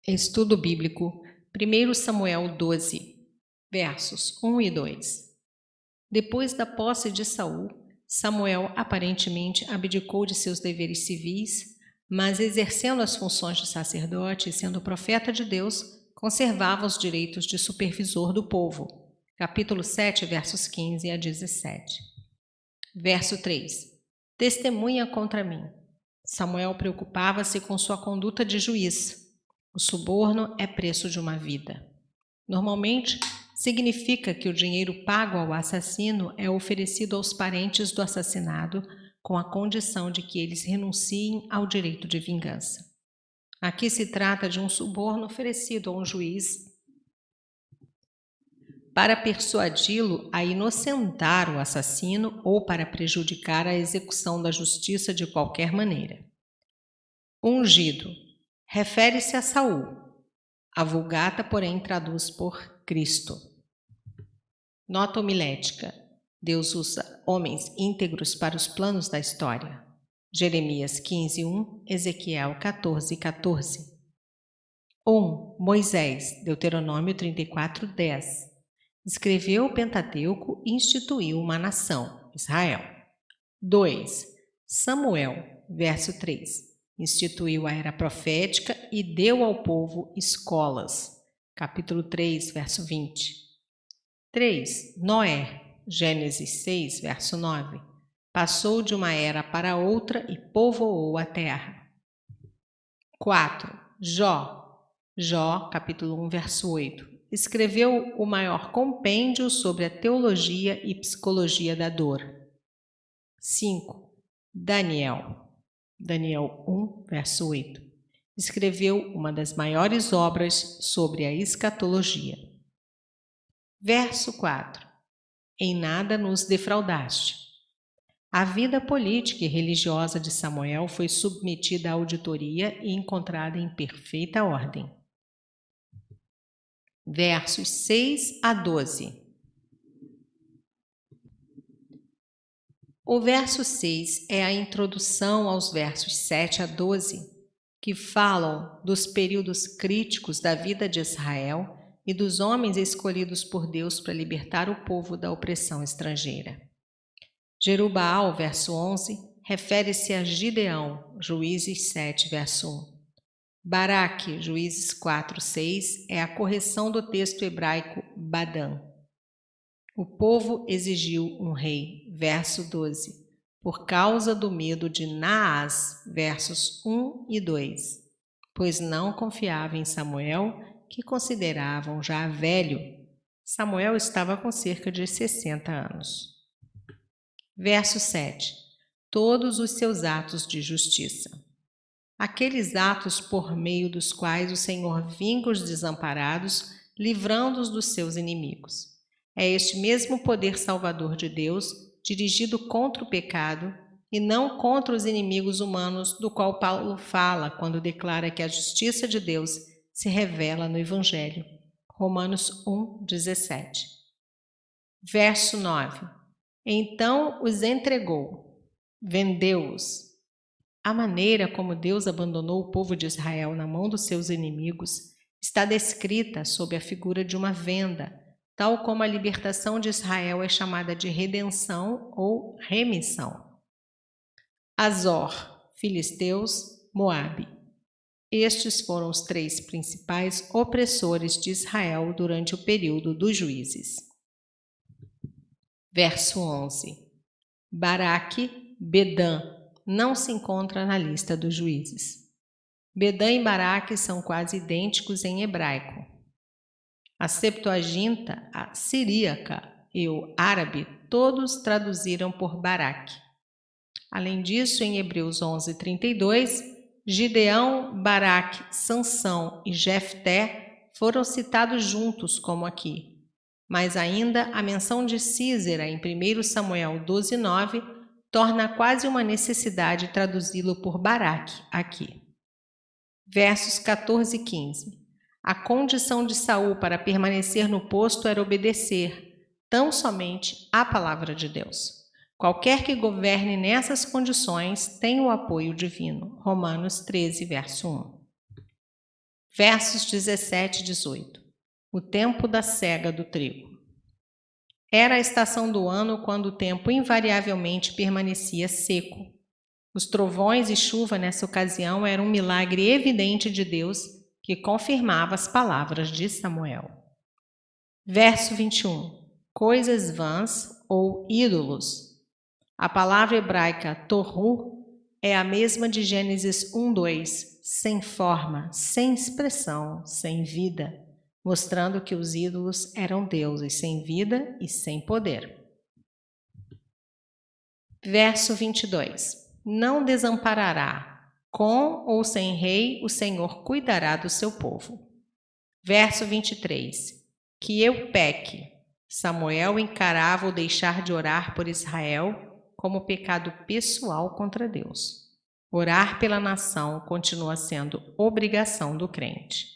Estudo Bíblico, 1 Samuel 12, versos 1 e 2. Depois da posse de Saul, Samuel aparentemente abdicou de seus deveres civis, mas exercendo as funções de sacerdote e sendo profeta de Deus, conservava os direitos de supervisor do povo. Capítulo 7, versos 15 a 17. Verso 3. Testemunha contra mim. Samuel preocupava-se com sua conduta de juiz. O suborno é preço de uma vida. Normalmente, significa que o dinheiro pago ao assassino é oferecido aos parentes do assassinado com a condição de que eles renunciem ao direito de vingança. Aqui se trata de um suborno oferecido a um juiz para persuadi-lo a inocentar o assassino ou para prejudicar a execução da justiça de qualquer maneira. Ungido refere-se a Saul. A Vulgata, porém, traduz por Cristo. Nota homilética. Deus usa homens íntegros para os planos da história. Jeremias 15:1, Ezequiel 14:14. 1. Moisés, Deuteronômio 34:10. Escreveu o Pentateuco e instituiu uma nação, Israel. 2. Samuel, verso 3. Instituiu a era profética e deu ao povo escolas. Capítulo 3, verso 20. 3. Noé, Gênesis 6, verso 9. Passou de uma era para outra e povoou a terra. 4. Jó, capítulo 1, verso 8. Escreveu o maior compêndio sobre a teologia e psicologia da dor. 5. Daniel 1, verso 8. Escreveu uma das maiores obras sobre a escatologia. Verso 4. Em nada nos defraudaste. A vida política e religiosa de Samuel foi submetida à auditoria e encontrada em perfeita ordem. Versos 6 a 12. O verso 6 é a introdução aos versos 7 a 12, que falam dos períodos críticos da vida de Israel e dos homens escolhidos por Deus para libertar o povo da opressão estrangeira. Jerubaal, verso 11, refere-se a Gideão, Juízes 7, verso 1. Baraque, Juízes 4, 6, é a correção do texto hebraico Badã. O povo exigiu um rei, verso 12, por causa do medo de Naás, versos 1 e 2, pois não confiava em Samuel, que consideravam já velho. Samuel estava com cerca de 60 anos. Verso 7. Todos os seus atos de justiça. Aqueles atos por meio dos quais o Senhor vinga os desamparados, livrando-os dos seus inimigos. É este mesmo poder salvador de Deus, dirigido contra o pecado e não contra os inimigos humanos, do qual Paulo fala quando declara que a justiça de Deus se revela no Evangelho. Romanos 1, 17. Verso 9. Então os entregou, vendeu-os. A maneira como Deus abandonou o povo de Israel na mão dos seus inimigos está descrita sob a figura de uma venda, tal como a libertação de Israel é chamada de redenção ou remissão. Azor, filisteus, Moabe. Estes foram os três principais opressores de Israel durante o período dos juízes. Verso 11. Baraque, Bedã, não se encontra na lista dos juízes. Bedã e Baraque são quase idênticos em hebraico. A Septuaginta, a siríaca e o árabe todos traduziram por Baraque. Além disso, em Hebreus 11:32, Gideão, Baraque, Sansão e Jefté foram citados juntos como aqui. Mas ainda a menção de Sísera em 1 Samuel 12:9 torna quase uma necessidade traduzi-lo por Baraque aqui. Versos 14 e 15. A condição de Saul para permanecer no posto era obedecer tão somente à palavra de Deus. Qualquer que governe nessas condições tem o apoio divino. Romanos 13, verso 1. Versos 17 e 18. O tempo da cega do trigo. Era a estação do ano quando o tempo invariavelmente permanecia seco. Os trovões e chuva nessa ocasião eram um milagre evidente de Deus que confirmava as palavras de Samuel. Verso 21. Coisas vãs ou ídolos. A palavra hebraica torru é a mesma de Gênesis 1:2, sem forma, sem expressão, sem vida, mostrando que os ídolos eram deuses sem vida e sem poder. Verso 22. Não desamparará, com ou sem rei, o Senhor cuidará do seu povo. Verso 23. Que eu peque. Samuel encarava o deixar de orar por Israel como pecado pessoal contra Deus. Orar pela nação continua sendo obrigação do crente.